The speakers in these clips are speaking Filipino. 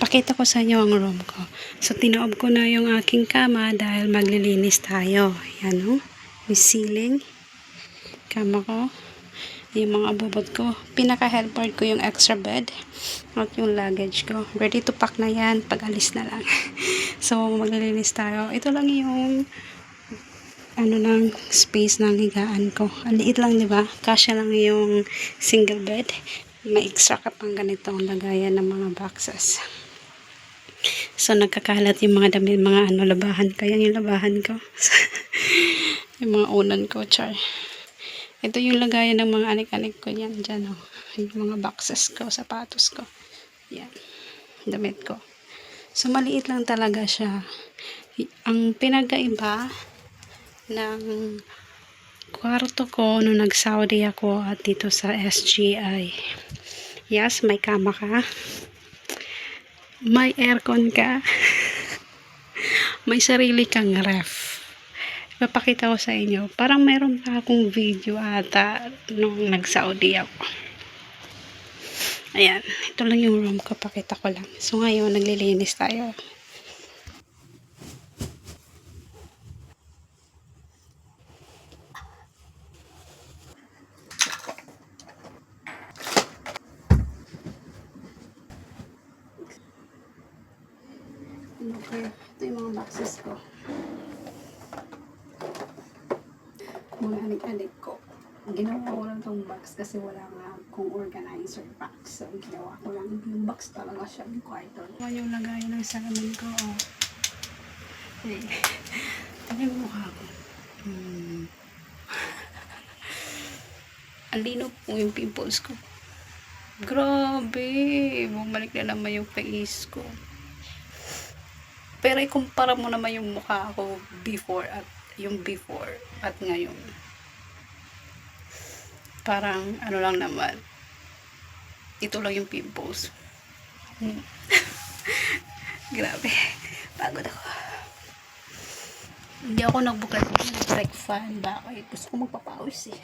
Pakita ko sa inyo ang room ko. So, tinoob ko na yung aking kama dahil maglilinis tayo. Yan o. May ceiling. Kama ko. Yung mga abubot ko. Pinaka-helper ko yung extra bed. At yung luggage ko. Ready to pack na yan. Pag-alis na lang. So, maglilinis tayo. Ito lang yung ng space ng higaan ko. Ang liit lang, di ba? Kasya lang yung single bed. May extra ka pang ganitong lagayan ng mga boxes. So, nagkakalat yung mga damit, mga labahan ko. Yan yung labahan ko. Yung mga unan ko, char. Ito yung lagayan ng mga anik-anik ko. Yan, dyan, oh. Yung mga boxes ko, sapatos ko. Yan. Damit ko. So, maliit lang talaga siya. Ang pinagkaiba ng kwarto ko nung nag-Saudi ako at dito sa SGI. Yes, may kama ka. May aircon ka. May sarili kang ref. Ipapakita ko sa inyo. Parang meron pa akong video ata nung nag-Saudi ako. Ayan. Ito lang yung room ko. Pakita ko lang. So ngayon, naglilinis tayo. Okay. Ito yung mga boxes ko. Mga anik-anik ko. Ginawa ko lang itong box kasi wala nga akong organizer box. So, ginawa ko lang yung box talaga siya yung kwarto. Ito yung lagay ng salamin ko. Oh. Hey. Ito yung mukha ko. Ang lino po yung pimples ko. Grabe. Bumalik na naman yung face ko. Pero ikumpara mo naman yung mukha ko before at ngayon. Parang lang naman. Ito lang yung pimples. Grabe. Pagod ako. Hindi ako nagbukas ng brake fan. Bakit? Gusto ko magpapawis eh.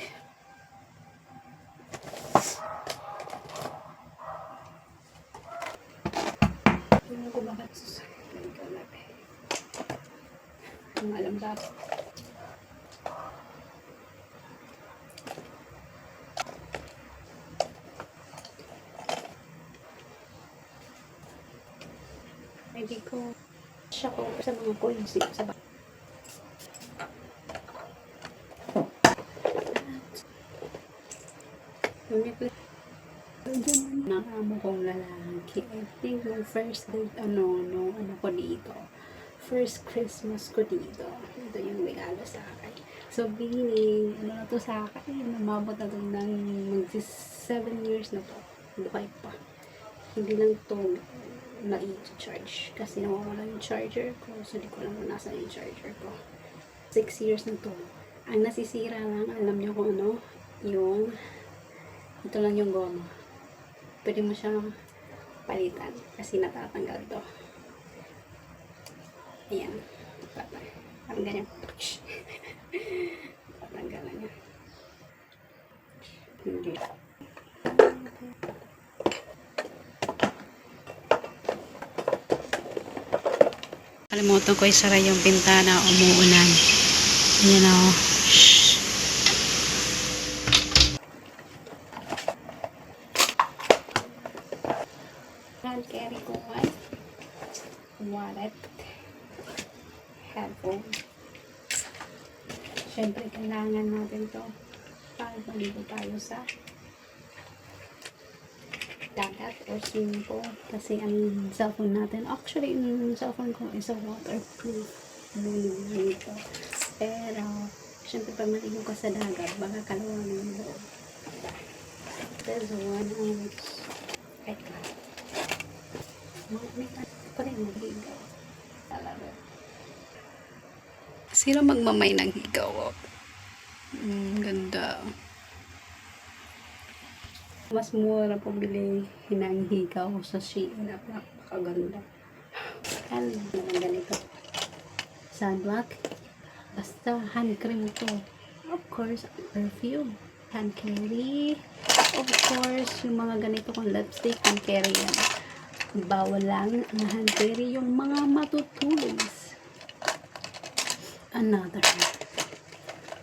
Tingnan ko bakit ang alambak. Hindi ko siya ko sa mga coins sa bag. Nakamo kong lalaki. I think yung first date, ano ko dito. First Christmas ko dito. Ito yung regalo sa akin. So, meaning, na to sa akin, namabot na to ng mag-7 years na to. Dubai pa. Hindi lang to ma-charge. Kasi nawawala yung charger ko. So, di ko alam kung nasa yung charger ko. 6 years na to. Ang nasisira lang, alam nyo kung ano, yung ito lang yung goma. Pwede mo siyang palitan kasi natatanggal to. Ayan. Parang ganyan. Tatanggalan niya. Hindi. Kalimutan ko isara yung bintana, umuulan. Ayan o. Hand carry ko wallet, headphone. Siyempre, kailangan natin to para maligo tayo sa dagat or swimming pool. Kasi ang cellphone natin, actually, yung cellphone ko is a waterproof. Ito. Pero, siyempre, pag maligo ka sa dagat, baka kalawang yung loob. There's one ounce. Sino magmamay ng higaw? Ganda. Mas mura po bili ng higaw sa Shein. Napakaganda. Ano naman ganito? Sunblock. Basta hand cream ito. Of course, perfume. Hand carry. Of course, yung mga ganito kong lipstick, hand carry yan. Bawal lang nahantiri yung mga matutulog. Another.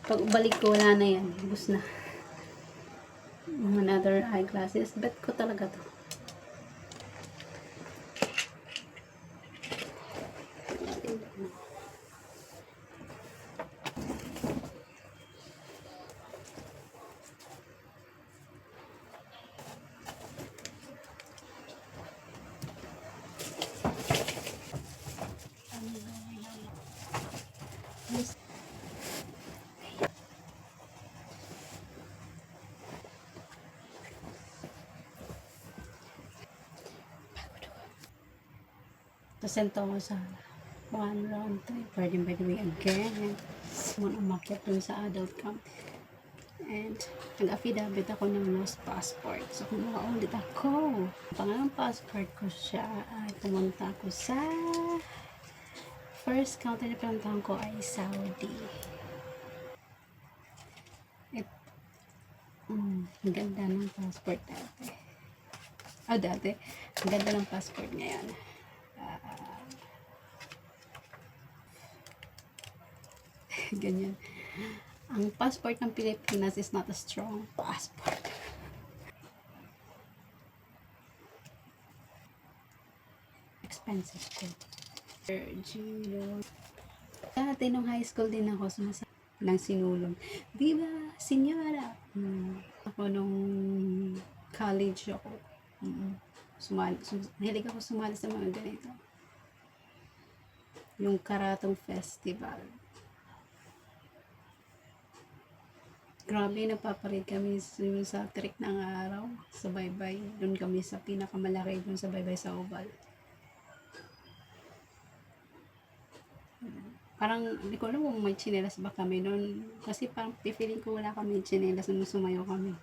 Pag balik ko, wala na yan. Bus na. Another eyeglasses. Bet ko talaga to. Pasento ko sa 1 round 3. Pwede by the way again. Muna umakyat dun sa adult camp. And nag-affidavit ako ng lost passport. So kumuha ulit ako. Pangalang passport ko siya ay pumunta ako sa first country na pinuntahan ko ay Saudi. Ang ganda ng passport dati. Dati. Ang ganda ng passport ngayon. Ganyan. Ang passport ng Pilipinas is not a strong passport. Expensive ko. Dati nung high school din ako ng sinulong. Viva, senyora! Ako nung college ako. Nahilig ako sumali sa mga ganito. Yung Karatong Festival. Grabe, napaparid kami sa trick ng araw, sa baybay. Doon kami sa pinakamalaki, doon sa baybay sa Oval. Parang, hindi ko alam kung may tsinelas ba kami noon. Kasi parang pipiling ko wala kami tsinelas nung sumayo kami.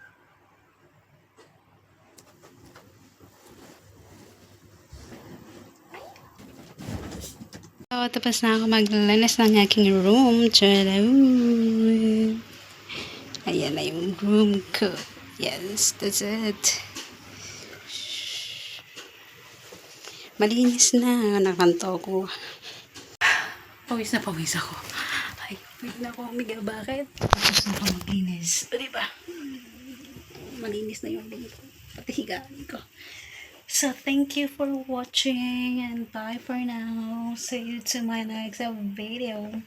So, tapos na ako maglinis ng aking room. Tcharam! Ayan na yung room ko. Yes, that's it. Malinis na. Nakanto ko. Pawis na pawis ako. Ay, bigla ko umiga. Bakit? Tapos na ako maglinis. O, diba? Malinis na yung room ko. Pati higaan ko. So, thank you for watching and bye for now. See you to my next video.